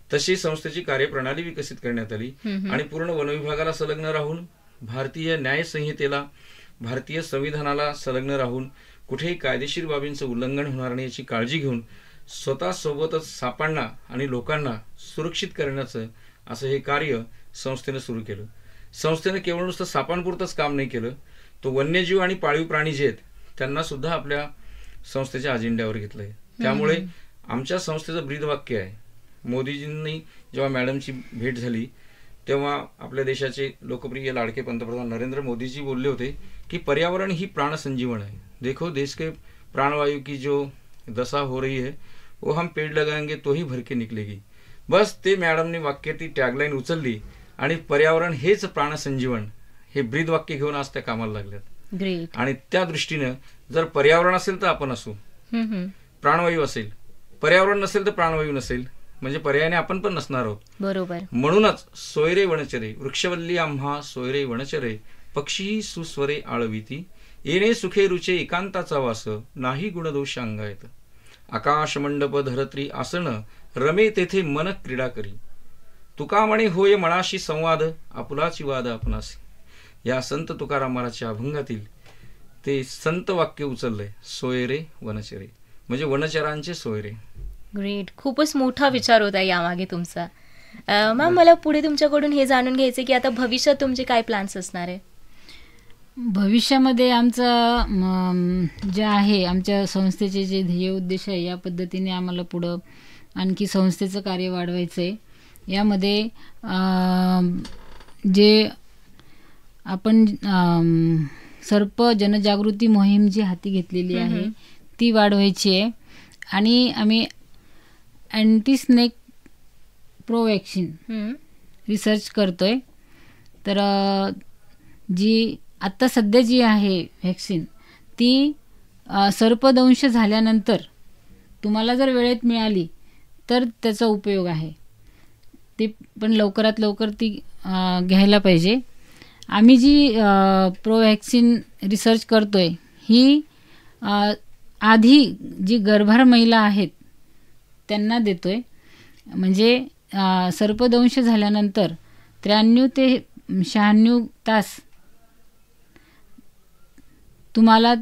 तशी संस्थेची कार्यप्रणाली विकसित करण्यात आली आणि पूर्ण वनविभागाला संलग्न राहून, भारतीय न्याय संहितेला, भारतीय संविधानाला संलग्न राहून कुठेही कायदेशीर बाबींचं उल्लंघन होणार नाही याची काळजी घेऊन स्वतः सोबतच सापांना आणि लोकांना सुरक्षित करण्याचं असं हे कार्य संस्थेनं सुरू केलं. संस्थेनं केवळ नुसतं सापांपुरतंच काम नाही केलं, तो वन्यजीव आणि पाळीव प्राणी जे आहेत त्यांना सुद्धा आपल्या संस्थेच्या अजेंड्यावर घेतलंय. त्यामुळे आमच्या संस्थेचं ब्रीदवाक्य आहे. मोदीजींनी जेव्हा मॅडमची भेट झाली तेव्हा आपल्या देशाचे लोकप्रिय लाडके पंतप्रधान नरेंद्र मोदीजी बोलले होते की पर्यावरण ही प्राणसंजीवन है. देखो देश के प्राणवायु की जो दशा हो रही है वो हम पेड़ लगाएंगे तो ही भर के निकलेगी. बस ते मॅडमने वाक्य ती टॅगलाईन उचलली आणि पर्यावरण हेच प्राणसंजीवन हे ब्रीदवाक्य घेऊन आज त्या कामाला लागल्यात. ग्रेट. आणि त्या दृष्टीनं जर पर्यावरण असेल तर आपण असू, प्राणवायू असेल, पर्यावरण नसेल तर प्राणवायू नसेल, म्हणजे पर्यायाने आपण पण नसणार आहोत. बरोबर. म्हणूनच सोयरे वनचरे वृक्षवल्ली आम्हा सोयरे वनचरे पक्षी सुस्वरे आळविती येणे सुखे रुचे एकांताचा वास नाही गुणदोष अंगायत आकाश मंडप धरत्री आसन रमे तेथे मन क्रीडा करी तुका म्हणे होय मनाशी संवाद आपुलाची वाद आपणासी. या संत तुकाराम महाराजच्या अभंगातील ते संत वाक्य उचललंय, सोयरे वनचरे म्हणजे वनचरांचे सोयरे. ग्रेट. खूपच मोठा विचार होता यामागे तुमचा. मॅम, मला पुढे तुमच्याकडून हे जाणून घ्यायचं की आता भविष्यात तुमचे काय प्लॅन्स असणार आहे? भविष्यामध्ये आमचं जे आहे आमच्या संस्थेचे जे ध्येय उद्देश आहे या पद्धतीने आम्हाला पुढं आणखी संस्थेचं कार्य वाढवायचं आहे. यामध्ये जे आपण सर्प जनजागृती मोहीम जी हाती घेतलेली आहे ती वाढवायची आहे. आणि आम्ही अँटी स्नेक प्रोवॅक्सिन रिसर्च करतोय. तर जी आत्ता सध्या जी आहे व्हॅक्सिन ती सर्पदंश झाल्यानंतर तुम्हाला जर वेळेत मिळाली तर त्याचा उपयोग आहे. ते पण लवकरात लवकर ती घ्यायला पाहिजे. आम्ही जी प्रोवॅक्सिन रिसर्च करतोय ही आधी जी गर्भार महिला आहेत त्यांना देतोय. म्हणजे सर्पदंश झाल्यानंतर 93 ते 96 तास तुम्हाला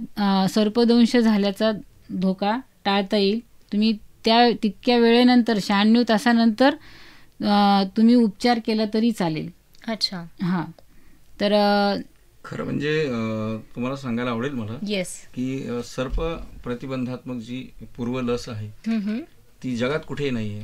सर्पदंश झाल्याचा धोका टाळता येईल. तुम्ही तितक्या वेळेनंतर 96 तासानंतर तुम्ही उपचार केला तरी चालेल. अच्छा. हां. तर खरं म्हणजे तुम्हाला सांगायला आवडेल मला की सर्प प्रतिबंधात्मक जी पूर्व लस आहे ती जगात कुठेही नाहीये,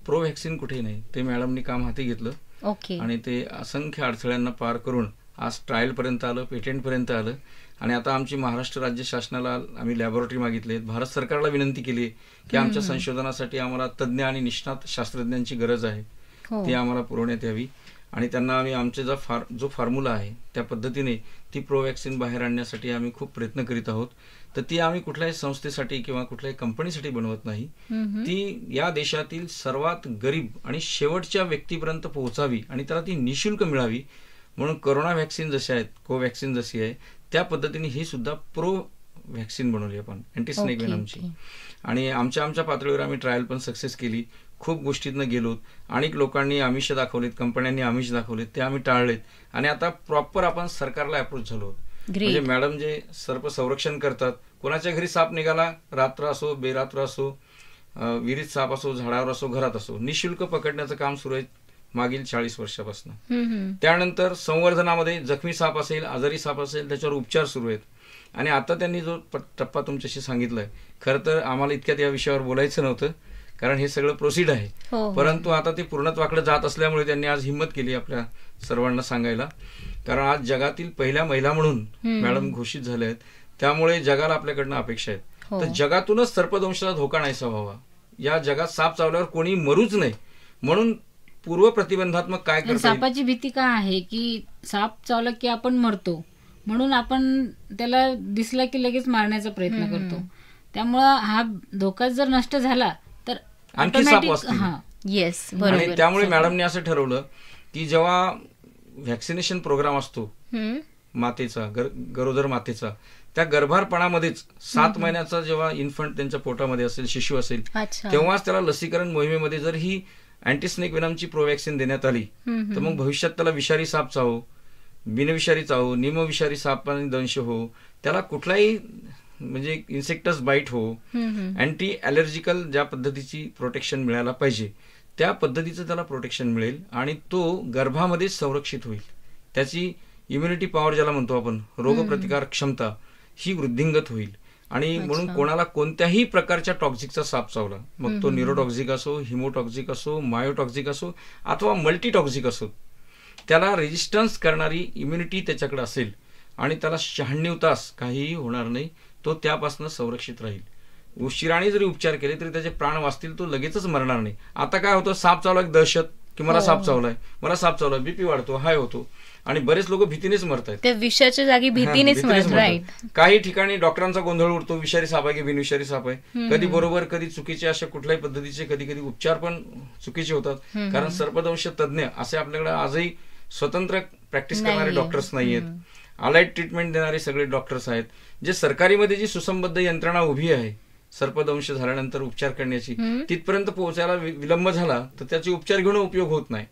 प्रोव्हॅक्सिन कुठेही नाही. ते मॅडमनी काम हाती घेतलं. ओके. आणि ते असंख्य अडथळ्यांना पार करून आज ट्रायल पर्यंत आलं, पेटेंट पर्यंत आलं. आणि आता आमची महाराष्ट्र राज्य शासनाला आम्ही लॅबोरेटरी मागितली, भारत सरकारला विनंती केली की आमच्या संशोधनासाठी आम्हाला तज्ज्ञ आणि निष्णात शास्त्रज्ञांची गरज आहे, ती आम्हाला पुरवण्यात यावी. आणि त्यांना आम्ही आमचे जो फॉर्म्युला आहे त्या पद्धतीने ती प्रोवॅक्सिन बाहेर आणण्यासाठी आम्ही खूप प्रयत्न करीत आहोत. तर ती आम्ही कुठल्याही संस्थेसाठी किंवा कुठल्याही कंपनीसाठी बनवत नाही. ती या देशातील सर्वात गरीब आणि शेवटच्या व्यक्तीपर्यंत पोहोचावी आणि त्याला ती निशुल्क मिळावी म्हणून कोरोना व्हॅक्सिन जशी आहेत, कोव्हॅक्सिन जशी आहे त्या पद्धतीने ही सुद्धा प्रो व्हॅक्सिन बनवली आपण अँटी स्नेक वेनमची. आणि आमच्या पातळीवर आम्ही ट्रायल पण सक्सेस केली. खूप गोष्टीतनं गेलोत. अनेक लोकांनी आमिष दाखवलेत, कंपन्यांनी आमिष दाखवलेत, ते आम्ही टाळलेत. आणि आता प्रॉपर आपण सरकारला अप्रोच झालो. म्हणजे मॅडम जे सर्प संरक्षण करतात, कोणाच्या घरी साप निघाला, रात्र असो बेरात्र असो, विहिरीत साप असो, झाडावर असो, घरात असो, निशुल्क पकडण्याचं काम सुरू आहे मागील 40 वर्षापासून. त्यानंतर संवर्धनामध्ये जखमी साप असेल, आजारी साप असेल त्याच्यावर उपचार सुरू आहेत. आणि आता त्यांनी जो टप्पा तुमच्याशी सांगितलाय, खरं तर आम्हाला इतक्यात या विषयावर बोलायचं नव्हतं कारण हे सगळं प्रोसीड आहे. परंतु आता ते पूर्णत्वाकडे जात असल्यामुळे त्यांनी आज हिंमत केली आपल्या सर्वांना सांगायला. कारण आज जगातील पहिल्या महिला म्हणून मॅडम घोषित झाल्या आहेत. त्यामुळे जगाला आपल्याकडनं अपेक्षा आहेत. तर जगातूनच सर्पदंशाचा धोका नाहीसा व्हावा, या जगात साप चावल्यावर कोणी मरूच नाही म्हणून पूर्व प्रतिबंधात्मक काय करता येईल. सापाची भीती का आहे की साप चावला की आपण मरतो म्हणून आपण त्याला दिसला की लगेच मारण्याचा प्रयत्न करतो. त्यामुळं हा धोका जर नष्ट झाला तर आणखी साप असतील. येस, आणि त्यामुळे मॅडमने असं ठरवलं की जेव्हा व्हॅक्सिनेशन प्रोग्राम असतो मातेचा, गरोदर मातेचा, त्या गर्भारपणामध्येच 7 महिन्याचा जेव्हा इन्फंट त्यांच्या पोटामध्ये असेल, शिशु असेल, तेव्हाच त्याला लसीकरण मोहिमेमध्ये जर ही अँटी स्नेक वेनमची प्रोवॅक्सिन देण्यात आली तर मग भविष्यात त्याला विषारी साप चावो, बिनविषारी चावो, निमविषारी सापाने दंश हो, त्याला कुठलाही म्हणजे इन्सेक्टस बाईट हो, अँटी ॲलर्जिकल ज्या पद्धतीची प्रोटेक्शन मिळायला पाहिजे त्या पद्धतीचं त्याला प्रोटेक्शन मिळेल आणि तो गर्भामध्ये संरक्षित होईल. त्याची इम्युनिटी पॉवर ज्याला म्हणतो आपण, रोगप्रतिकार क्षमता, ही वृद्धिंगत होईल. आणि म्हणून कोणाला कोणत्याही प्रकारच्या टॉक्झिकचा साप चावला, मग तो न्यूरोटॉक्झिक असो, हिमोटॉक्झिक असो, मायोटॉक्झिक असो अथवा मल्टीटॉक्झिक असो, त्याला रेजिस्टन्स करणारी इम्युनिटी त्याच्याकडे असेल आणि त्याला 96 तास काहीही होणार नाही, तो त्यापासून संरक्षित राहील. उशिराने जरी उपचार केले तरी त्याचे प्राण वाचतील, तो लगेचच मरणार नाही. आता काय होतं, साप चावला एक दहशत की मला साप चावलाय, मला साप चावलाय, बीपी वाढतो, हाय होतो आणि बरेच लोक भीतीनेच मरतायत. त्या विषाच्या जागी भीतीनेच मरतात. काही ठिकाणी डॉक्टरांचा गोंधळ उडतो, विषारी साप आहे की बिनविषारी साप आहे, कधी बरोबर कधी चुकीचे, अशा कुठल्याही पद्धतीचे कधी कधी उपचार पण चुकीचे होतात. कारण सर्पदंश तज्ञ असे आपल्याकडे आजही स्वतंत्र प्रॅक्टिस करणारे डॉक्टर्स नाहीयेत. अलाइड ट्रीटमेंट देणारे सगळे डॉक्टर्स आहेत. जे सरकारीमध्ये जी सुसंबद्ध यंत्रणा उभी आहे सर्पदंश झाल्यानंतर उपचार करण्याची, तिथपर्यंत पोहोचायला विलंब झाला तर त्याचे उपचार घेऊन उपयोग होत नाही.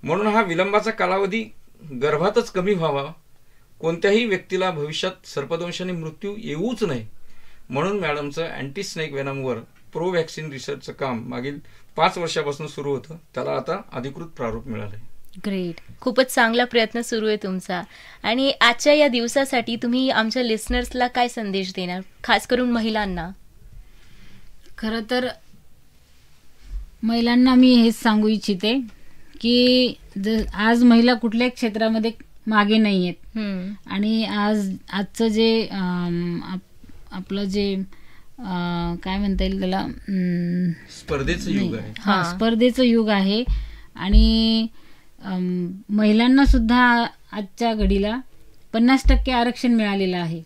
म्हणून हा विलंबाचा कालावधी गर्भातच कमी व्हावा, कोणत्याही व्यक्तीला भविष्यात सर्पदंशाने मृत्यू येऊच नाही म्हणून मॅडमचं अँटी स्नेक वेनमवर प्रो व्हॅक्सिन रिसर्चचं काम मागील 5 वर्षापासून सुरू होतं. त्याला आता अधिकृत प्रारूप मिळालंय. ग्रेट, खूपच चांगला प्रयत्न सुरू आहे तुमचा. आणि आजच्या या दिवसासाठी तुम्ही आमच्या लिस्नर्सला काय संदेश देणार, खास करून महिलांना? खरं तर महिलांना मी हेच सांगू इच्छिते की आज महिला कुठल्याच क्षेत्रामध्ये मागे नाही आहेत. आणि आजचं जे आपलं जे काय म्हणता येईल त्याला, स्पर्धेचं युग आहे. स्पर्धेचं युग आहे. आणि महिलांना सुद्धा आजच्या घडीला 50% आरक्षण मिळालेलं आहे.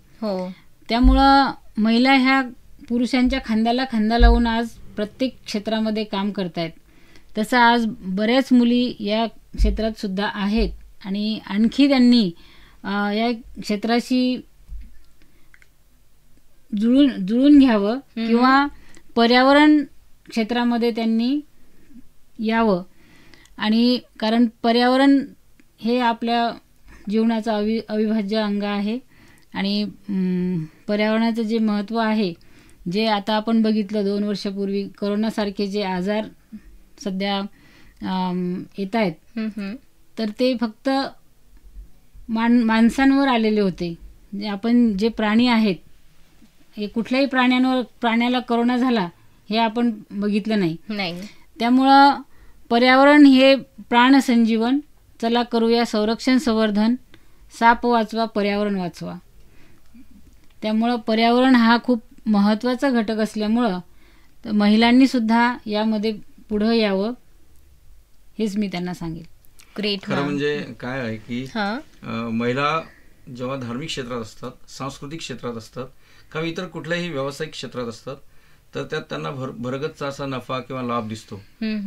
त्यामुळं महिला ह्या पुरुषांच्या खांद्याला खांदा लावून आज प्रत्येक क्षेत्रामध्ये काम करतायत. तसं आज बऱ्याच मुली या क्षेत्रात सुद्धा आहेत आणि आणखी त्यांनी या क्षेत्राशी जुळून घ्यावं किंवा पर्यावरण क्षेत्रामध्ये त्यांनी यावं. आणि कारण पर्यावरण हे आपल्या जीवनाचं अविभाज्य अंग आहे आणि पर्यावरणाचं जे महत्त्व आहे, जे आता आपण बघितलं 2 वर्षापूर्वी कोरोनासारखे जे आजार सध्या येत आहेत, तर ते फक्त माणसांवर आलेले होते. आपण जे प्राणी आहेत, हे कुठल्याही प्राण्याला कोरोना झाला हे आपण बघितलं नाही. त्यामुळं पर्यावरण हे प्राणसंजीवन, चला करूया संरक्षण संवर्धन, साप वाचवा पर्यावरण वाचवा. त्यामुळं पर्यावरण हा खूप महत्त्वाचा घटक असल्यामुळं महिलांनी सुद्धा यामध्ये पुढं यावं हेच मी त्यांना सांगेल. ग्रेट. खरं म्हणजे काय आहे की महिला जेव्हा धार्मिक क्षेत्रात असतात, सांस्कृतिक क्षेत्रात असतात किंवा इतर कुठल्याही व्यावसायिक क्षेत्रात असतात तर त्यात त्यांना भरगतचा असा नफा किंवा लाभ दिसतो.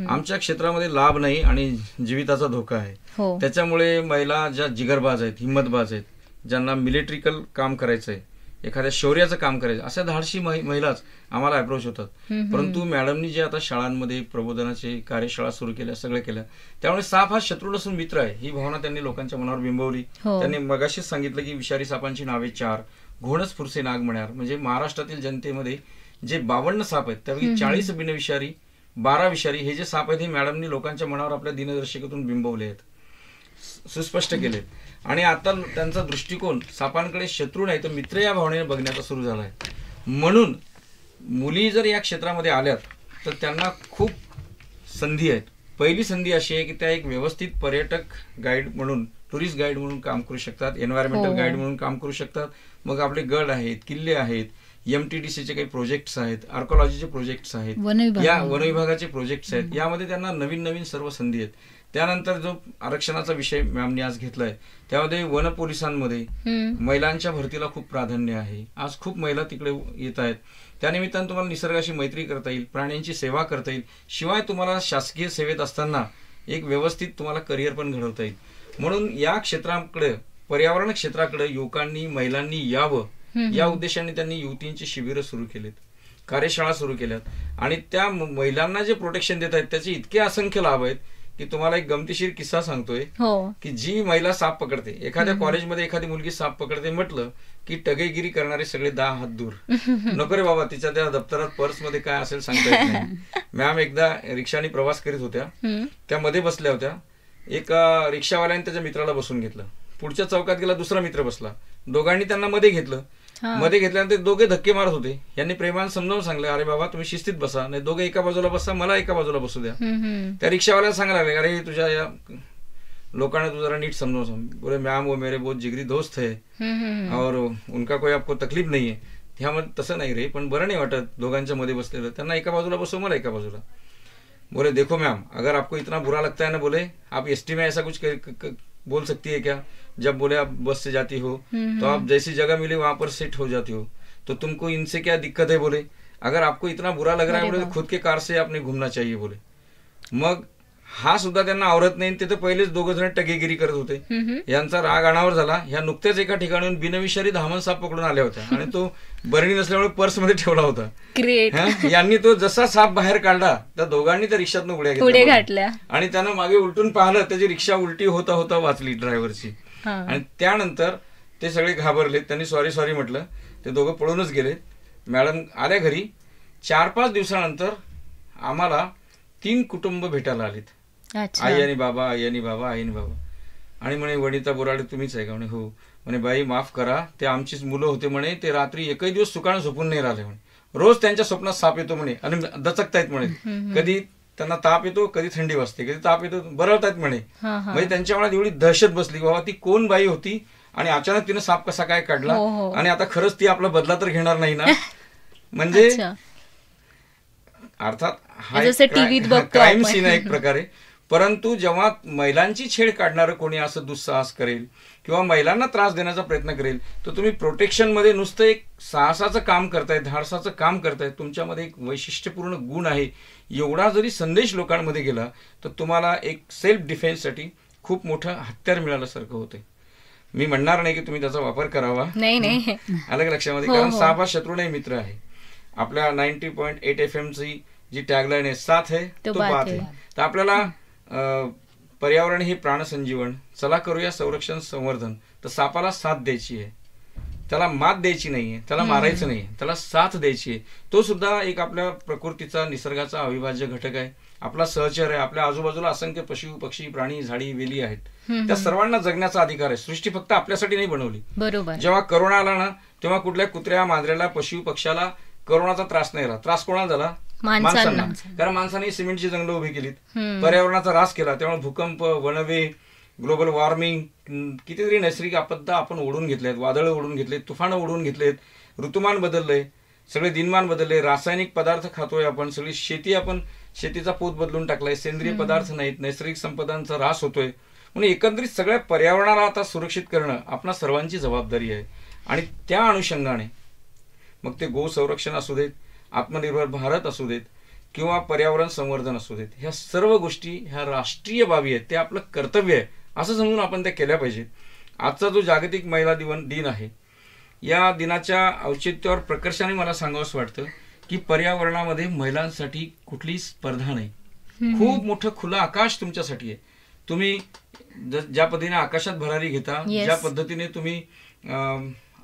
आमच्या क्षेत्रामध्ये लाभ नाही आणि जीविताचा धोका आहे. त्याच्यामुळे महिला ज्या जिगरबाज आहेत, हिंमतबाज आहेत, ज्यांना मिलिटरिकल काम करायचं आहे, एखाद्या शौर्याचं काम करायचं, अशा धाडशी महिलाच आम्हाला अप्रोच होतात. परंतु मॅडमनी जे आता शाळांमध्ये प्रबोधनाचे कार्यशाळा सुरू केल्या, सगळं केलं, त्यामुळे साप हा शत्रू नसून मित्र आहे ही भावना त्यांनी लोकांच्या मनावर बिंबवली. त्यांनी मगाशीच सांगितलं की विषारी सापांची नावे 4, घोणस फुरसे नाग म्हण्यार, म्हणजे महाराष्ट्रातील जनतेमध्ये जे 52 साप आहेत त्यापैकी 40 बिनविषारी, 12 विषारी हे जे साप आहेत हे मॅडमनी लोकांच्या मनावर आपल्या दिनदर्शिकेतून बिंबवले आहेत, सुस्पष्ट केले. आणि आता त्यांचा दृष्टिकोन सापांकडे शत्रू नाही तर मित्र या भावनेने बघण्याचा सुरू झाला आहे. म्हणून मुली जर या क्षेत्रामध्ये आल्यात तर त्यांना खूप संधी आहेत. पहिली संधी अशी आहे की त्या एक व्यवस्थित पर्यटक गाईड म्हणून, टुरिस्ट गाईड म्हणून काम करू शकतात, एन्व्हायरमेंटल गाईड म्हणून काम करू शकतात. मग आपले गड आहेत, किल्ले आहेत, MTDCचे काही प्रोजेक्ट्स आहेत, आर्कोलॉजीचे प्रोजेक्ट्स आहेत, या वनविभागाचे प्रोजेक्ट्स आहेत, यामध्ये त्यांना नवीन नवीन सर्व संधी आहेत. त्यानंतर जो आरक्षणाचा विषय मॅमने आज घेतलाय त्यामध्ये वन पोलिसांमध्ये महिलांच्या भरतीला खूप प्राधान्य आहे. आज खूप महिला तिकडे येत आहेत. त्यानिमित्तानं तुम्हाला निसर्गाशी मैत्री करता येईल, प्राण्यांची सेवा करता येईल, शिवाय तुम्हाला शासकीय सेवेत असताना एक व्यवस्थित तुम्हाला करिअर पण घडवता येईल. म्हणून या क्षेत्राकडे, पर्यावरण क्षेत्राकडे युवकांनी, महिलांनी यावं या उद्देशाने त्यांनी युवतींची शिबिरं सुरू केलीत, कार्यशाळा सुरू केल्यात. आणि त्या महिलांना जे प्रोटेक्शन देत आहेत त्याचे इतके असंख्य लाभ आहेत की तुम्हाला एक गमतीशीर किस्सा सांगतोय की जी महिला साप पकडते, एखाद्या कॉलेजमध्ये एखादी मुलगी साप पकडते म्हटलं की टगेगिरी करणारे सगळे 10 हात दूर. नको रे बाबा, तिच्या त्या दप्तरात पर्समध्ये काय असेल सांगता येत नाही. मॅम एकदा रिक्षाने प्रवास करीत होत्या, त्या मध्ये बसल्या होत्या. एक रिक्षावाल्याने त्याच्या मित्राला बसून घेतलं, पुढच्या चौकात गेला दुसरा मित्र बसला, दोघांनी त्यांना मध्ये घेतलं मध्ये घेतल्यानंतर दोघे धक्के मारत होते. यांनी प्रेमाने समजावून सांगले, अरे बाबा तुम्ही शिस्तीत बसा, नाही दोघे एका बाजूला बसा, मला एका बाजूला बसू द्या. त्या रिक्षावाल्याला सांगायला लागले, अरे तुझ्या या लोकांना तू जरा नीट समजावून सांग. बोले मैम वो मेरे बहुत जिगरी दोस्त है और उनका कोई आपको तकलीफ नहीं है. ह्यामध्ये तसं नाही रे, पण बरं नाही वाटत दोघांच्या मध्ये बसलेलं, त्यांना एका बाजूला बसव, मला एका बाजूला. बोले देखो मैम, अगर आपको इतना बुरा लगता है ना, बोले आप एसटी में ऐसा कुछ बोल सकती है क्या? जब बोले आप बस से जाती हो तो आप जैसी जगह मिले वहां पर सेट हो जाती हो, तो तुमको इनसे क्या दिक्कत है? बोले अगर आपको इतना बुरा लग रहा है बोले तो खुद के कार से आपने घूमना चाहिए. बोले मग हा सुद्धा त्यांना आवडत नाही. ते तर पहिलेच दोघं जण टगेगिरी करत होते. यांचा राग अनावर झाला. ह्या नुकत्याच एका ठिकाणून बिनविषारी धामण साप पकडून आल्या होत्या आणि तो बरणी नसल्यामुळे पर्स मध्ये ठेवला होता. यांनी तो जसा साप बाहेर काढला त्या दोघांनी त्या रिक्षातून उड्या घातल्या आणि त्यानं मागे उलटून पाहिलं, त्याची रिक्षा उलटी होता होता वाचली ड्रायव्हरची. आणि त्यानंतर ते सगळे घाबरले. त्यांनी सॉरी म्हटलं. ते दोघं पळूनच गेले. मॅडम आल्या घरी. 4-5 दिवसानंतर आम्हाला 3 कुटुंब भेटायला आलेत. आई आणि बाबा, आई आणि बाबा, आई आणि बाबा. आणि म्हणे वनिता बोराडे तुम्हीच आहे का? म्हणे हो. म्हणे बाई माफ करा, ते आमचीच मुलं होते म्हणे, ते रात्री एकही दिवस सुखानं झोपून नाही राहिले म्हणे. रोज त्यांच्या स्वप्नात साप येतो म्हणे आणि दचकतायत म्हणे. कधी त्यांना ताप येतो, कधी थंडी वाजते, कधी ताप येतो, बरळतायत म्हणे. म्हणजे त्यांच्या मनात एवढी दहशत बसली, बाबा ती कोण बाई होती आणि अचानक तिने साप कसा काय काढला आणि आता खरंच ती आपला बदला तर घेणार नाही ना. म्हणजे अर्थात हा क्राईम सीन आहे एक प्रकारे. परंतु जेव्हा महिलांची छेड काढणारं कोणी असं दुस्साहस करेल किंवा महिलांना त्रास देण्याचा प्रयत्न करेल, तर तुम्ही प्रोटेक्शन मध्ये नुसतं एक साहसाचं काम करताय, धाडसाचं काम करताय, तुमच्यामध्ये एक वैशिष्ट्यपूर्ण गुण आहे, एवढा जरी संदेश लोकांमध्ये गेला तर तुम्हाला एक सेल्फ डिफेन्ससाठी खूप मोठं हत्यार मिळाल्यासारखं होतंय. मी म्हणणार नाही की तुम्ही त्याचा वापर करावा, नाही अलग लक्षामध्ये, कारण साप हा शत्रू नाही मित्र आहे. आपल्या 90.8 FM ची जी टॅगलाईन आहे, साथ है तो बात है. तर आपल्याला पर्यावरण हे प्राणसंजीवन, चला करूया संरक्षण संवर्धन. तर सापाला साथ द्यायची आहे, त्याला मात द्यायची नाहीये, त्याला मारायचं नाही, त्याला साथ द्यायची आहे. तो सुद्धा एक आपल्या प्रकृतीचा, निसर्गाचा अविभाज्य घटक आहे, आपला सहचर आहे. आपल्या आजूबाजूला असंख्य पशु पक्षी प्राणी झाडी वेली आहेत, त्या सर्वांना जगण्याचा अधिकार आहे. सृष्टी फक्त आपल्यासाठी नाही बनवली. बरोबर. जेव्हा करोना आला ना, तेव्हा कुठल्या कुत्र्या मांजऱ्याला, पशु पक्षाला करोनाचा त्रास नाही राहिला. त्रास कोणाला झाला? माणसांना. कारण माणसाने सिमेंटची जंगलं उभी केलीत, पर्यावरणाचा ऱ्हास केला, त्यामुळे भूकंप, वणवे, ग्लोबल वॉर्मिंग, कितीतरी नैसर्गिक आपत्ता आपण ओढून घेतल्यात, वादळ ओढून घेतलेत, तुफानं ओढून घेतलेत, ऋतुमान बदललंय, सगळे दिनमान बदलले, रासायनिक पदार्थ खातोय आपण, सगळी शेती, आपण शेतीचा पोत बदलून टाकलाय, सेंद्रिय पदार्थ नाहीत, नैसर्गिक संपदांचा ऱ्हास होतोय. म्हणून एकंदरीत सगळ्या पर्यावरणाला आता सुरक्षित करणं आपणा सर्वांची जबाबदारी आहे. आणि त्या अनुषंगाने मग ते गो संरक्षण असू देत, आत्मनिर्भर भारत असू देत किंवा पर्यावरण संवर्धन असू देत, ह्या सर्व गोष्टी ह्या राष्ट्रीय बाबी आहेत, ते आपलं कर्तव्य आहे असं समजून आपण त्या केल्या पाहिजेत. आजचा जो जागतिक महिला दिन आहे, या दिनाच्या औचित्यावर प्रकर्षाने मला सांगावंसं वाटतं की पर्यावरणामध्ये महिलांसाठी कुठलीही स्पर्धा नाही. खूप मोठं खुलं आकाश तुमच्यासाठी आहे. तुम्ही ज्या पद्धतीने आकाशात भरारी घेता, ज्या पद्धतीने तुम्ही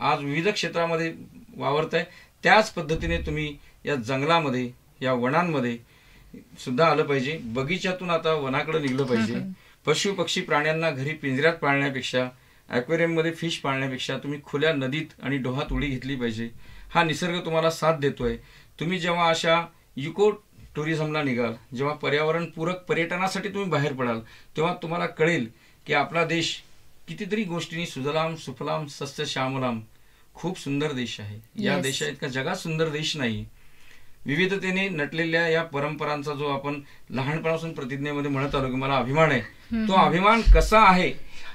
आज विविध क्षेत्रामध्ये वावरताय, त्याच पद्धतीने तुम्ही या जंगलामध्ये, या वनांमध्ये सुद्धा आलं पाहिजे. बगीच्यातून आता वनाकडे निघलं पाहिजे. पशु पक्षी प्राण्यांना घरी पिंजऱ्यात पाळण्यापेक्षा, ॲक्वेरियम मध्ये फिश पाळण्यापेक्षा तुम्ही खुल्या नदीत आणि डोहात उडी घेतली पाहिजे. हा निसर्ग तुम्हाला साथ देतोय. तुम्ही जेव्हा अशा इको टुरिझमला निघाल, जेव्हा पर्यावरण पूरक पर्यटनासाठी तुम्ही बाहेर पडाल, तेव्हा तुम्हाला कळेल की आपला देश कितीतरी गोष्टींनी सुजलाम सुफलाम सस्य श्यामलाम खूप सुंदर देश आहे. या देशा इतका जगात सुंदर देश नाही. विविधतेने नटलेल्या या परंपरांचा जो आपण लहानपणापासून प्रतिज्ञेमध्ये म्हणत आलो की मला अभिमान आहे, तो अभिमान कसा आहे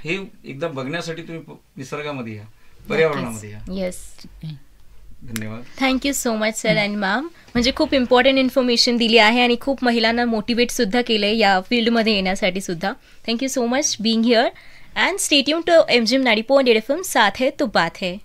हे एकदा बघण्यासाठी तुम्ही निसर्गामध्ये या, पर्यावरणामध्ये या. येस, धन्यवाद. Thank you so much sir and ma'am. म्हणजे खूप इम्पॉर्टंट इन्फॉर्मेशन दिली आहे आणि खूप महिलांना मोटिवेट सुद्धा केलंय या फील्डमध्ये येण्यासाठी सुद्धा. Thank you so much being here and stay tuned to MGM 90.8 FM. साथ है तो बात है.